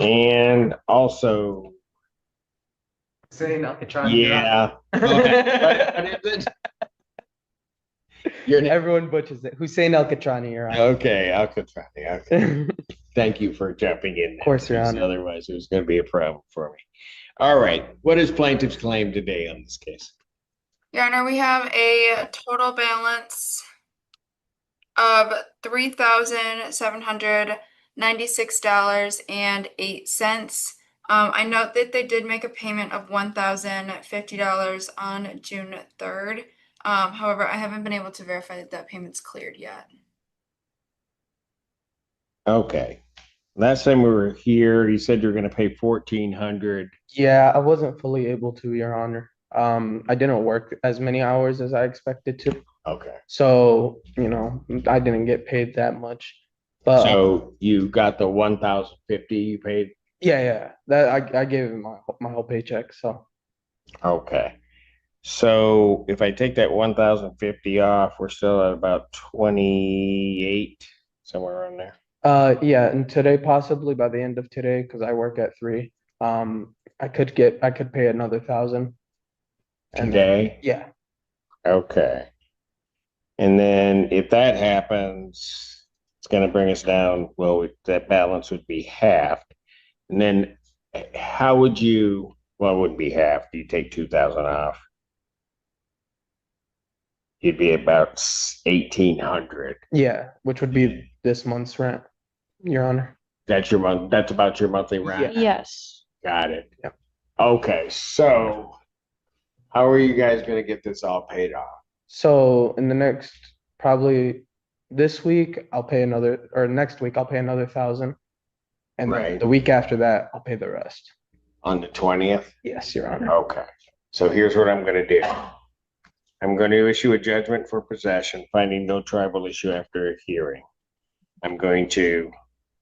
And also, Saying Alcatraz. yeah. What is it? Your name? Everyone butchers it. Hussein Alcatrani, Your Honor. Okay, Alcatraz. Okay. Thank you for jumping in. Of course, Your Honor. Otherwise, it was going to be a problem for me. All right. What is plaintiff's claim today on this case? Your Honor, we have a total balance of $3,796.08. I note that they did make a payment of $1,050 on June 3rd. However, I haven't been able to verify that that payment's cleared yet. Okay. Last time we were here, you said you're going to pay 1,400. Yeah, I wasn't fully able to, Your Honor. I didn't work as many hours as I expected to. Okay. So, I didn't get paid that much. But So you got the 1,050 you paid? yeah. That I gave him my whole paycheck. So Okay. So if I take that 1,050 off, we're still at about 28, somewhere around there. yeah, and today possibly by the end of today, because I work at 3, I could pay another 1,000. And Today? yeah. Okay. And then if that happens, it's going to bring us down. Well, that balance would be half. And then how would you, well, it wouldn't be half. You take 2,000 off. You'd be about 1,800. Yeah, which would be this month's rent, Your Honor. That's your month. That's about your monthly rent. Yeah. Yes. Got it. Yep. Okay. So how are you guys going to get this all paid off? So in the next, probably this week, next week, I'll pay another 1,000. And then Right. the week after that, I'll pay the rest. On the 20th? Yes, Your Honor. Okay. So here's what I'm going to do. I'm going to issue a judgment for possession, finding no tribal issue after a hearing. I'm going to,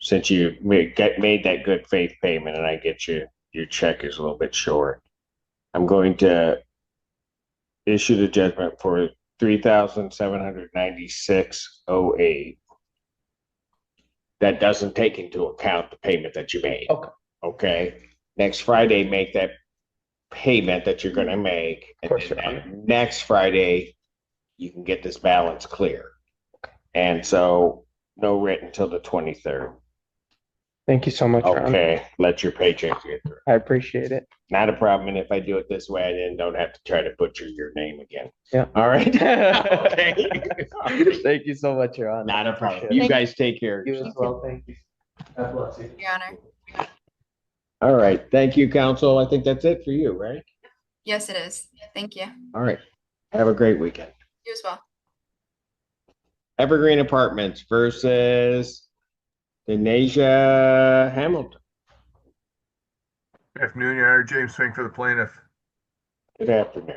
since you made that good faith payment and I get your check is a little bit short, I'm going to issue the judgment for 3,796.08. That doesn't take into account the payment that you made. Okay. Okay. Next Friday, make that payment that you're going to make. Of course, And Your Honor. then next Friday, you can get this balance clear. Okay. And so no rent until the 23rd. Thank you so much, Your Honor. Okay. Let your paycheck get through. I appreciate it. Not a problem. And if I do it this way, I then don't have to try to butcher your name again. Yeah. All right. Okay. Thank you so much, Your Honor. Not a problem. Appreciate You guys take care. You as well. Thank you. God bless you. Your Honor. All right. Thank you, counsel. I think that's it for you, right? Yes, it is. Thank you. All right. Have a great weekend. You as well. Evergreen Apartments versus Denasia Hamilton. Good afternoon, Your Honor. James Fink for the plaintiff. Good afternoon.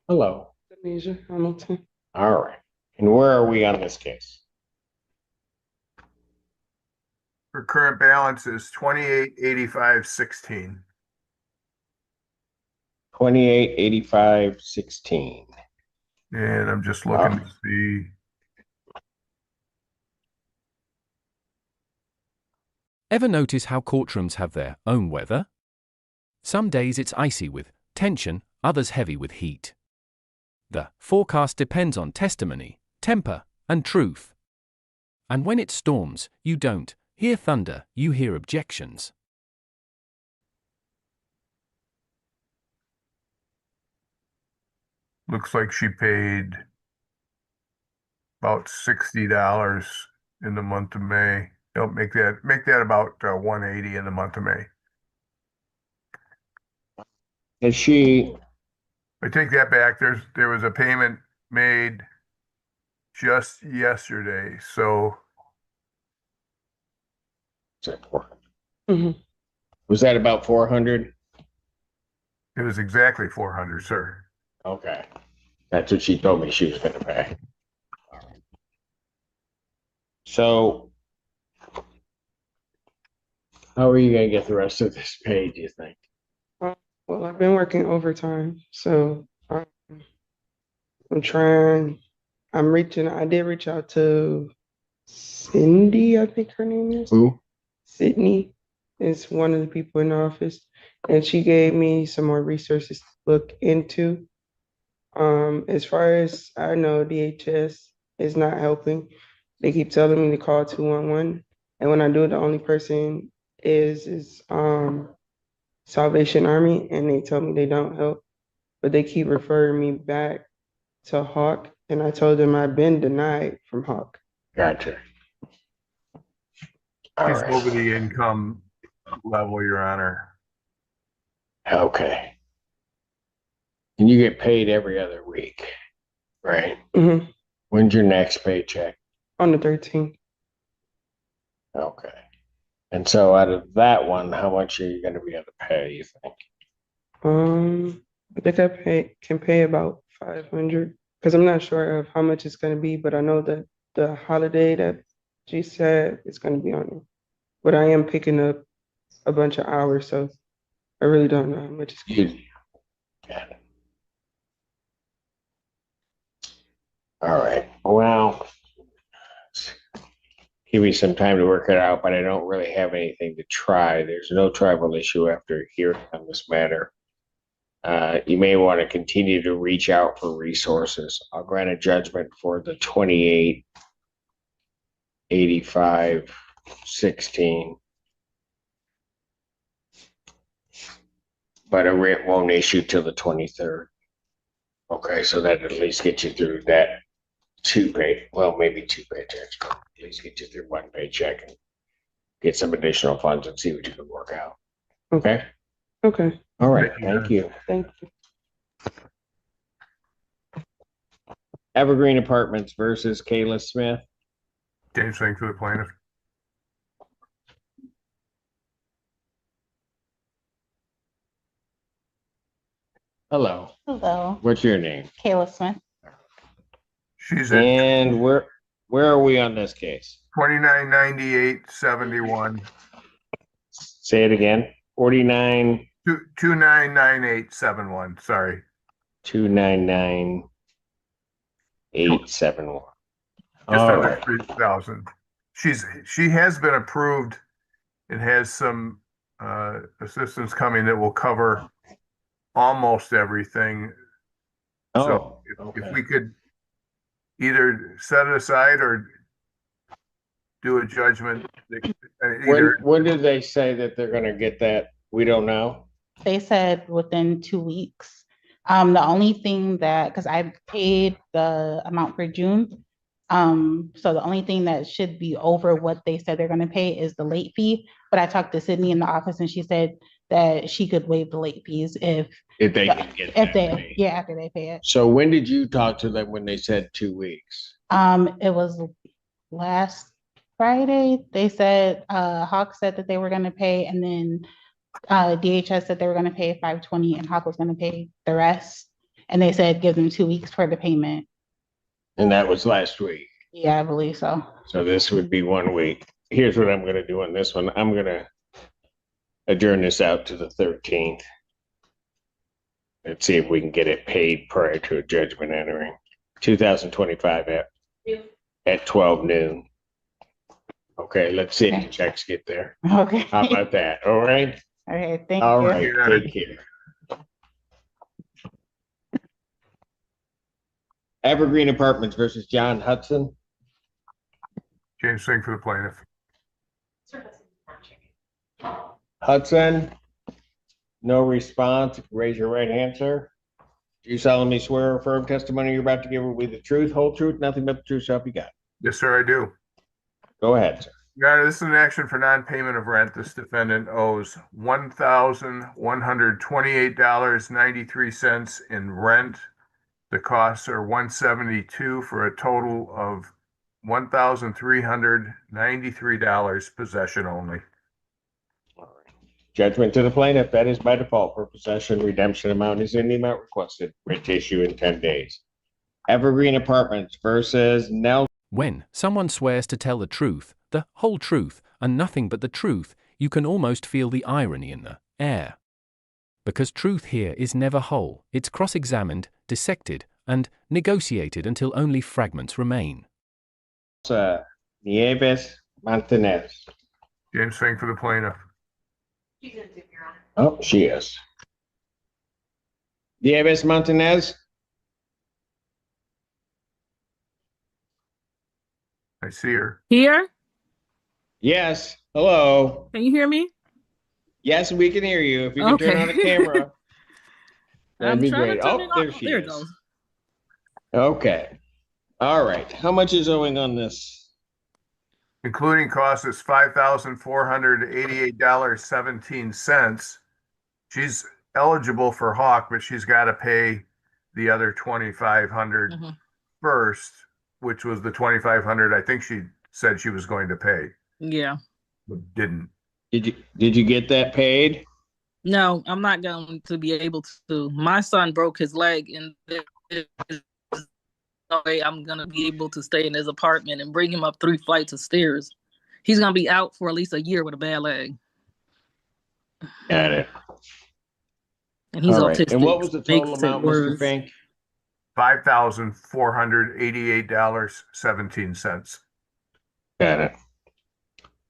Hello. Denasia Hamilton. All right. And where are we on this case? Her current balance is 2885.16. 2885.16. And I'm just looking to see. Ever notice how courtrooms have their own weather? Some days it's icy with tension, others heavy with heat. The forecast depends on testimony, temper, and truth. And when it storms, you don't hear thunder, you hear objections. Looks like she paid about $60 in the month of May. Don't make that about 180 in the month of May. Is she? I take that back. There was a payment made just yesterday. So Was that about 400? it was exactly 400, sir. Okay. That's what she told me she was going to pay. All right. So, how are you going to get the rest of this paid, do you think? Well, I've been working overtime, so I'm trying. I did reach out to Cindy, I think her name is. Who? Sydney is one of the people in the office, and she gave me some more resources to look into. As far as I know, DHS is not helping. They keep telling me to call 211, and when I do, the only person is Salvation Army, and they tell me they don't help, but they keep referring me back to Hawk, and I told them I've been denied from Hawk. Gotcha. All She's over right. the income level, Your Honor. Okay. And you get paid every other week, right? Mhm. When's your next paycheck? On the 13th. Okay. And so out of that one, how much are you going to be able to pay, you think? I think can pay about 500 because I'm not sure of how much it's going to be, but I know that the holiday that she said is going to be on it. But I am picking up a bunch of hours, so I really don't know how much it's going to be. Got it. All right. Well, give me some time to work it out, but I don't really have anything to try. There's no tribal issue after hearing on this matter. You may want to continue to reach out for resources. I'll grant a judgment for the 288516, but a writ won't issue till the 23rd. Okay, so that at least gets you through that maybe two paychecks, but at least get you through one paycheck and get some additional funds and see what you can work out. Okay? Okay, All right, Thank you. thank you. thank you. Evergreen Apartments versus Kayla Smith. James Singh for the plaintiff. Hello. Hello, What's your name? Kayla Smith. She's at And where are we on this case? 299871. Say it again. 49 299871. Sorry. 299 871. Just All under right. 3,000. She has been approved and has some assistance coming that will cover almost everything. So if we could either set it aside or do a judgment, either When did they say that they're going to get that? We don't know. They said within 2 weeks. The only thing that, because I paid the amount for June, so the only thing that should be over what they said they're gonna pay is the late fee. But I talked to Sydney in the office and she said that she could waive the late fees if They can get that paid. yeah, after they pay it. So when did you talk to them when they said 2 weeks? It was last Friday. They said, Hawk said that they were gonna pay, and then DHS said they were gonna pay 520 and Hawk was gonna pay the rest. And they said give them 2 weeks for the payment. And that was last week. Yeah, I believe so. So this would be 1 week. Here's what I'm going to do on this one. I'm going to adjourn this out to the 13th. Let's see if we can get it paid prior to a judgment entering. 2025 at 12 noon. Okay, let's see if the checks get there. Okay. How about that? All right. Okay, thank All you. right. Take care. Evergreen Apartments versus John Hudson. James Singh for the plaintiff. Hudson, no response. Raise your right hand, sir. Do you solemnly swear or affirm testimony you're about to give will be the truth, whole truth, nothing but the truth, so help you God? Yes, sir, I do. Go ahead, sir. Your Honor, this is an action for non-payment of rent. This defendant owes $1,128.93 in rent. The costs are $172 for a total of $1,393 possession only. Judgment to the plaintiff. That is by default for possession. Redemption amount is in the amount requested. Writ issue in 10 days. Evergreen Apartments versus Nelson. When someone swears to tell the truth, the whole truth, and nothing but the truth, you can almost feel the irony in the air. Because truth here is never whole, it's cross-examined, dissected, and negotiated until only fragments remain. Nieves Montanez. James Fink for the plaintiff. Oh, she is. Nieves Montanez? I see her. Here? Yes. Hello. Can you hear me? Yes, we can hear you. If you can turn Okay. on the camera, that'd I'm be trying great. to turn Oh, it there off. she There it is. goes. Okay. All right. How much is owing on this? Including costs is $5,488.17. She's eligible for Hawk, but she's got to pay the other 2,500 Mhm. first, which was the 2,500 I think she said she was going to pay, Yeah. but didn't. Did you get that paid? No, I'm not going to be able to. My son broke his leg, and there's no way I'm going to be able to stay in his apartment and bring him up 3 flights of stairs. He's going to be out for at least a year with a bad leg. Got it. And he's All right. autistic. And what was the total Makes it amount, Mr. worse. Fink? $5,488.17. Got it.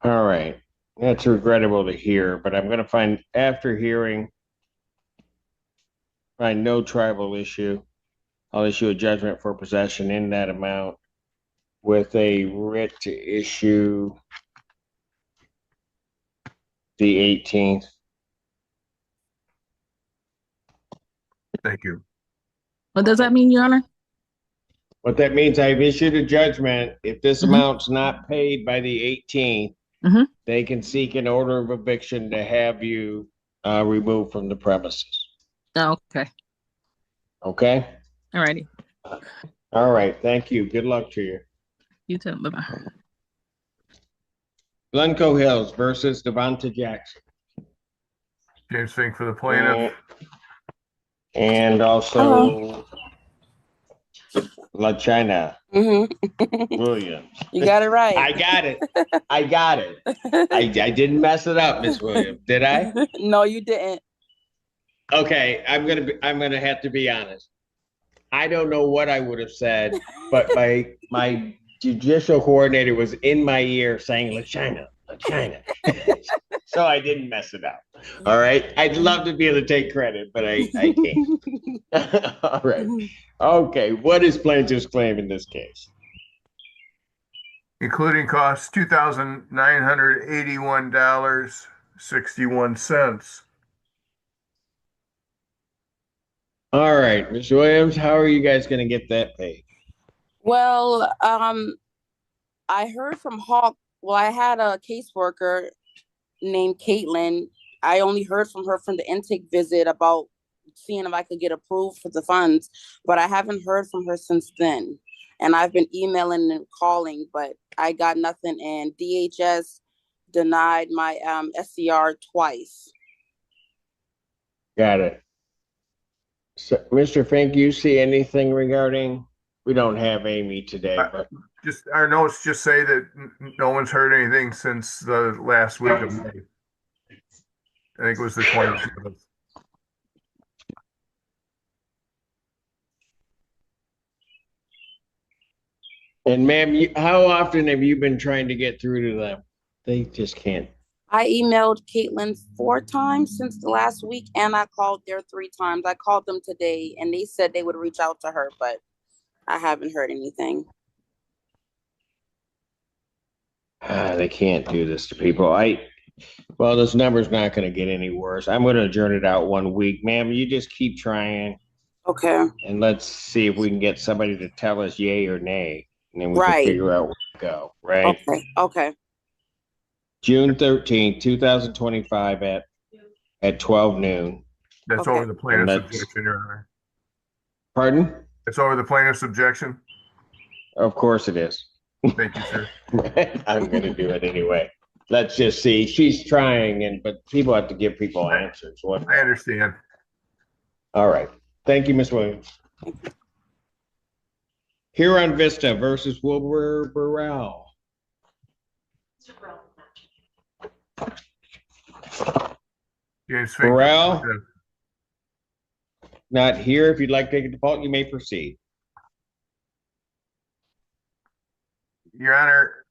All right. That's regrettable to hear, but I'm going to find, after hearing, find no tribal issue. I'll issue a judgment for possession in that amount with a writ to issue the 18th. Thank you. What does that mean, Your Honor? What that means, I've issued a judgment. If this Mhm. amount's not paid by the 18th, Mhm. they can seek an order of eviction to have you removed from the premises. Oh, okay. Okay? All righty. All right. Thank you. Good luck to you. You too. Bye-bye. Glencoe Hills versus Devonta Jackson. James Fink for the plaintiff. And also La China Williams. You got it right. I got it. I got it. I didn't mess it up, Miss Williams. Did I? No, you didn't. Okay, I'm gonna have to be honest. I don't know what I would have said, but my judicial coordinator was in my ear saying La China, La China. So I didn't mess it up. All right. I'd love to be able to take credit, but I can't. All right. Okay. What is plaintiff's claim in this case? Including costs, $2,981.61. All right, Ms. Williams, how are you guys going to get that paid? Well, I heard from Hawk. Well, I had a caseworker named Caitlin. I only heard from her from the intake visit about seeing if I could get approved for the funds, but I haven't heard from her since then. And I've been emailing and calling, but I got nothing. And DHS denied my SCR twice. Got it. So, Mr. Fink, you see anything regarding? We don't have Amy today, but Just our notes just say that no one's heard anything since the last week of May. I think it was the 27th. and ma'am, how often have you been trying to get through to them? They just can't. I emailed Caitlin 4 times since the last week, and I called there 3 times. I called them today, and they said they would reach out to her, but I haven't heard anything. They can't do this to people. Well, this number's not going to get any worse. I'm going to adjourn it out 1 week, ma'am. You just keep trying, Okay. and let's see if we can get somebody to tell us yay or nay, and then we can Right. figure out where to go. Right? Okay. Okay. June 13th, 2025 at 12 noon. That's Okay. over the plaintiff's And that's- objection, Your Honor. Pardon? It's over the plaintiff's objection. Of course it is. Thank you, sir. I'm going to do it anyway. Let's just see. She's trying, but people have to give people answers. I understand. All right. Thank you, Ms. Williams. Huron Vista versus Wilbur Burrell. James Fink. Burrell? Not here. If you'd like to take a default, you may proceed. Your Honor,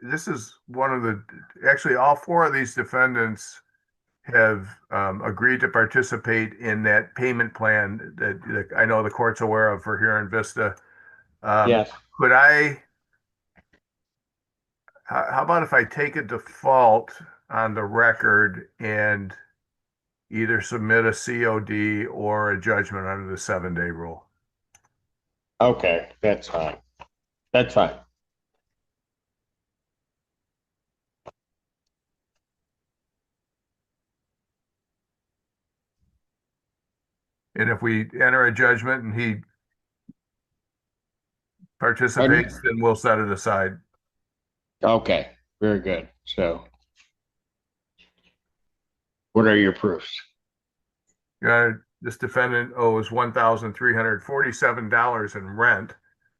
this is one of the, actually, all four of these defendants have agreed to participate in that payment plan that I know the court's aware of for here in Vista. Yes. Could how about if I take a default on the record and either submit a COD or a judgment under the 7-day rule? Okay, that's fine. That's fine. And if we enter a judgment and he participates, then we'll set it aside. Okay, very good. So, what are your proofs? This defendant owes $1,347 in rent.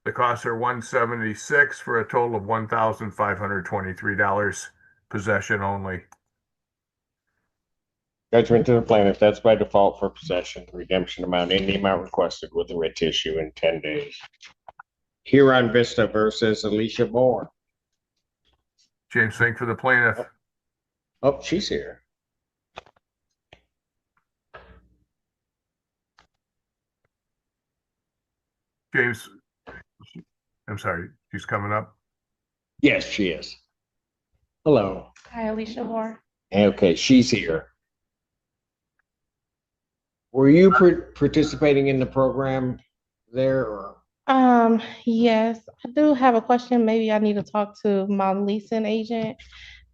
The costs are $176 for a total of $1,523 possession only. Judgment to the plaintiff, that's by default for possession, redemption amount, in the amount requested with a writ issue in 10 days. Huron Vista versus Alicia Moore. James Fink for the plaintiff. Oh, she's here. James, I'm sorry, she's coming up. Yes, she is. Hello. Hi, Alicia Moore. Okay, she's here. Were you participating in the program there, or? Yes, I do have a question. Maybe I need to talk to my leasing agent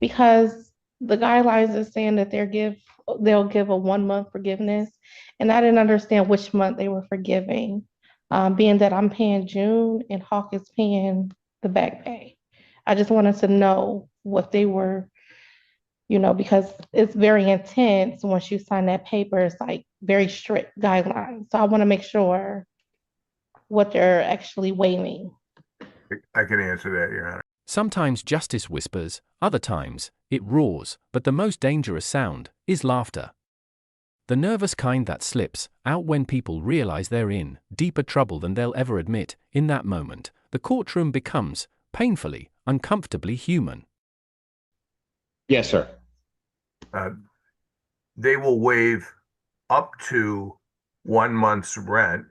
because the guidelines is saying that they'll give a 1 month forgiveness, and I didn't understand which month they were forgiving. Being that I'm paying June and Hawk is paying the back pay. I just wanted to know what they were, because it's very intense. Once you sign that paper, it's like very strict guidelines. So I want to make sure what they're actually waiving. I can answer that, Your Honor. Sometimes justice whispers, other times it roars, but the most dangerous sound is laughter. The nervous kind that slips out when people realize they're in deeper trouble than they'll ever admit. In that moment, the courtroom becomes painfully, uncomfortably human. Yes, sir. They will waive up to 1 month's rent.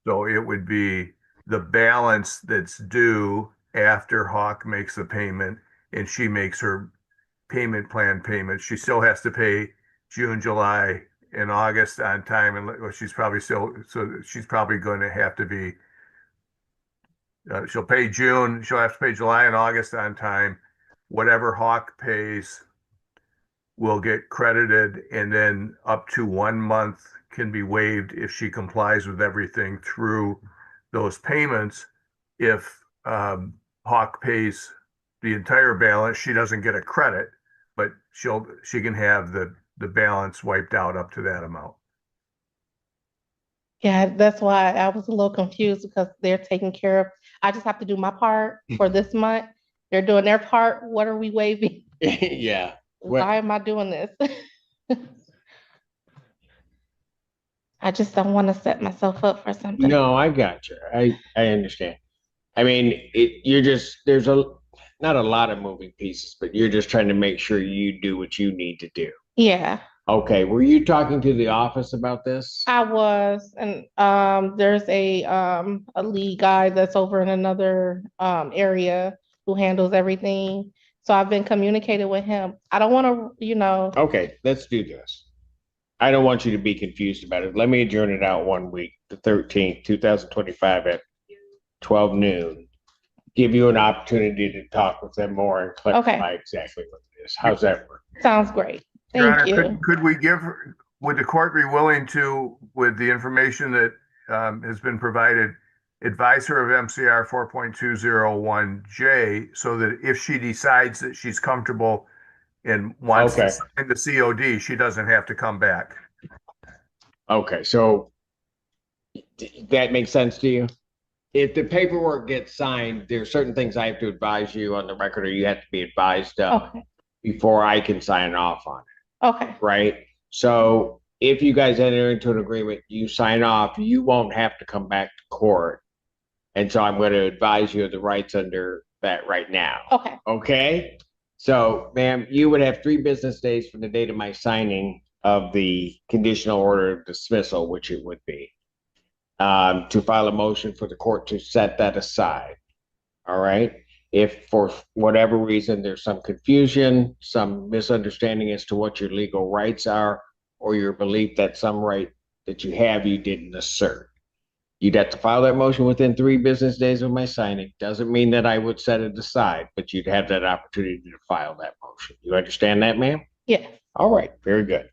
So it would be the balance that's due after Hawk makes the payment and she makes her payment plan payment. She still has to pay June, July, and August on time, and she's probably going to have to be. She'll pay June. She'll have to pay July and August on time. Whatever Hawk pays will get credited, and then up to 1 month can be waived if she complies with everything through those payments. If Hawk pays the entire balance, she doesn't get a credit, but she can have the balance wiped out up to that amount. Yeah, that's why I was a little confused because they're taking care of, I just have to do my part for this month. They're doing their part. What are we waiving? Yeah. Why am I doing this? I just don't want to set myself up for something. No, I got you. I understand. I mean, there's not a lot of moving pieces, but you're just trying to make sure you do what you need to do. Yeah, Okay, were you talking to the office about this? I was, and there's a lead guy that's over in another area who handles everything. So I've been communicating with him. I don't want to, Okay, let's do this. I don't want you to be confused about it. Let me adjourn it out 1 week, the 13th, 2025 at 12 noon. Give you an opportunity to talk with them more and clarify exactly what it is. How's that work? Sounds great. Your Thank Honor, you. could we would the court be willing to, with the information that has been provided, advise her of MCR 4.201J so that if she decides that she's comfortable and wants to sign the COD, she doesn't have to come back? Okay, so that makes sense to you? If the paperwork gets signed, there are certain things I have to advise you on the record, or you have to be advised of before I can sign off on it. Okay. Right? So if you guys enter into an agreement, you sign off, you won't have to come back to court. And so I'm going to advise you of the rights under that right now. Okay. Okay? So, ma'am, you would have 3 business days from the date of my signing of the conditional order of dismissal, which it would be, to file a motion for the court to set that aside. All right? If for whatever reason there's some confusion, some misunderstanding as to what your legal rights are, or your belief that some right that you have you didn't assert, you'd have to file that motion within 3 business days of my signing. Doesn't mean that I would set it aside, but you'd have that opportunity to file that motion. You understand that, ma'am? Yeah. All right, very good.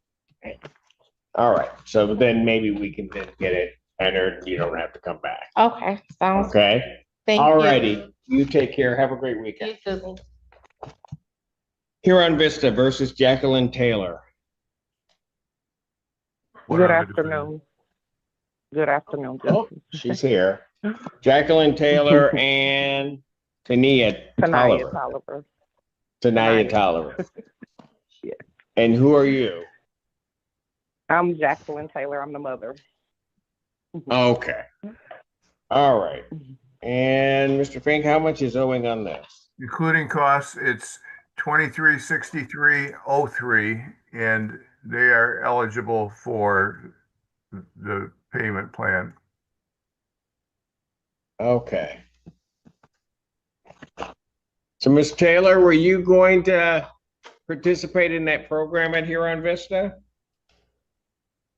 All right, so then maybe we can then get it entered. You don't have to come back. Okay. Sounds. Okay? Thank All you. righty. You take care. Have a great weekend. You too. Huron Vista versus Jacqueline Taylor. What Good are the defendants? afternoon. Good afternoon, Oh, Justice. she's here. Jacqueline Taylor and Tania Tanaya Tolliver. Tolliver. Tania Tanaya. Tolliver. Yes. And who are you? I'm Jacqueline Taylor. I'm the mother. Okay. All right. And Mr. Fink, how much is owing on this? Including costs, it's 2363.03, and they are eligible for the payment plan. Okay. So, Ms. Taylor, were you going to participate in that program at Huron Vista?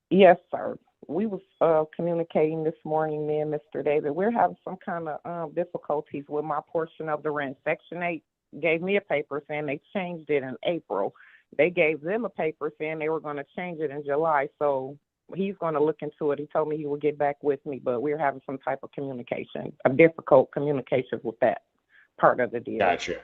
Yes, sir. We was communicating this morning, me and Mr. David. We're having some kind of difficulties with my portion of the rent. Section 8 gave me a paper saying they changed it in April. They gave them a paper saying they were going to change it in July. So he's going to look into it. He told me he would get back with me, but we're having some type of communication, a difficult communication with that part of the deal. Gotcha.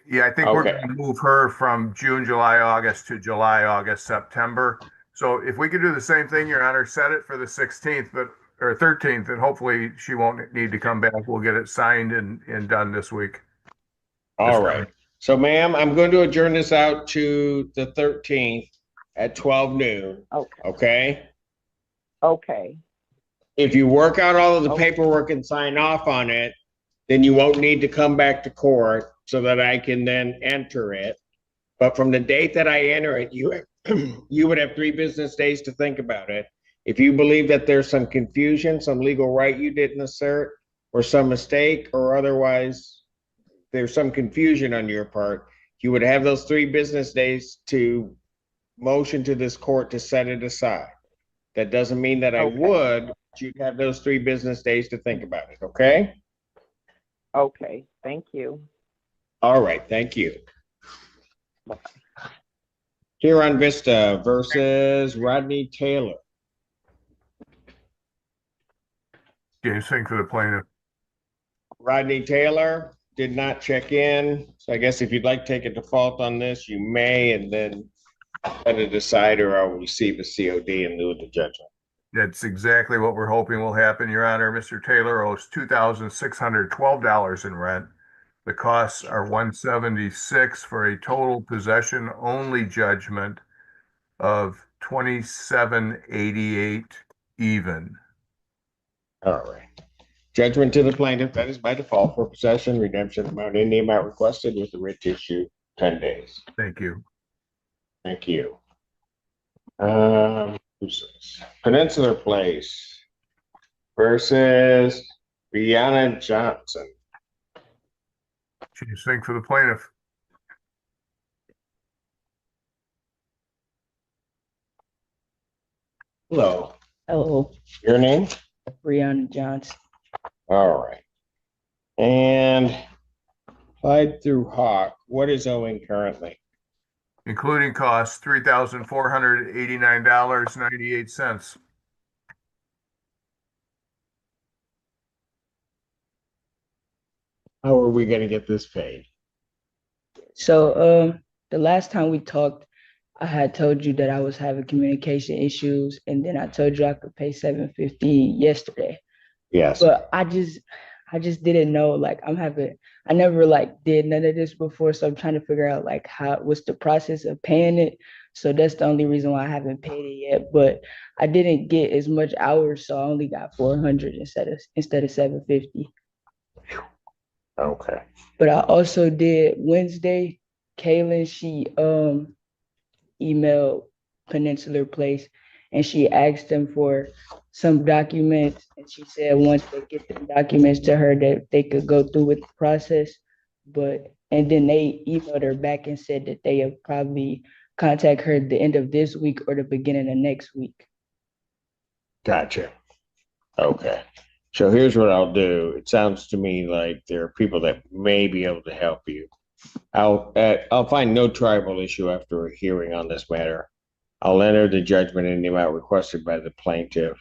Yeah, I think we're Okay. going to move her from June, July, August to July, August, September. So if we could do the same thing, Your Honor, set it for the 16th, or 13th, and hopefully she won't need to come back. We'll get it signed and done this week. All right. So, ma'am, I'm going to adjourn this out to the 13th at 12 noon. Okay. Okay? Okay. If you work out all of the Okay. paperwork and sign off on it, then you won't need to come back to court so that I can then enter it. But from the date that I enter it, you would have 3 business days to think about it. If you believe that there's some confusion, some legal right you didn't assert, or some mistake, or otherwise there's some confusion on your part, you would have those 3 business days to motion to this court to set it aside. That doesn't mean that I Okay. would, but you'd have those 3 business days to think about it, okay? Okay. Thank you. All right, thank you. Huron Vista versus Rodney Taylor. James Fink for the plaintiff. Rodney Taylor did not check in, so I guess if you'd like to take a default on this, you may, and then set it aside, or I'll receive a COD in lieu of the judgment. That's exactly what we're hoping will happen, Your Honor. Mr. Taylor owes $2,612 in rent. The costs are $176 for a total possession only judgment of $27.88 even. All right. Judgment to the plaintiff, that is by default for possession, redemption amount, in the amount requested with the writ issue 10 days. Thank you. Thank you. Who's this? Peninsular Place versus Brianna Johnson. James Fink for the plaintiff. Hello, Hello, your name? Brianna Johnson. All right. And Clyde through Hawk, what is owing currently? Including costs, $3,489.98. How are we gonna get this paid? So, the last time we talked, I had told you that I was having communication issues, and then I told you I could pay $750 yesterday. Yes. But I just didn't know, like, I never like did none of this before, so I'm trying to figure out like what's the process of paying it. So that's the only reason why I haven't paid it yet. But I didn't get as much hours, so I only got 400 instead of 750. Okay. But I also did Wednesday, Kaylin, she emailed Peninsular Place and she asked them for some documents. And she said once they get the documents to her that they could go through with the process. And then they emailed her back and said that they have probably contact her at the end of this week or the beginning of next week. Gotcha. Okay. So here's what I'll do. It sounds to me like there are people that may be able to help you. I'll find no tribal issue after a hearing on this matter. I'll enter the judgment in the amount requested by the plaintiff.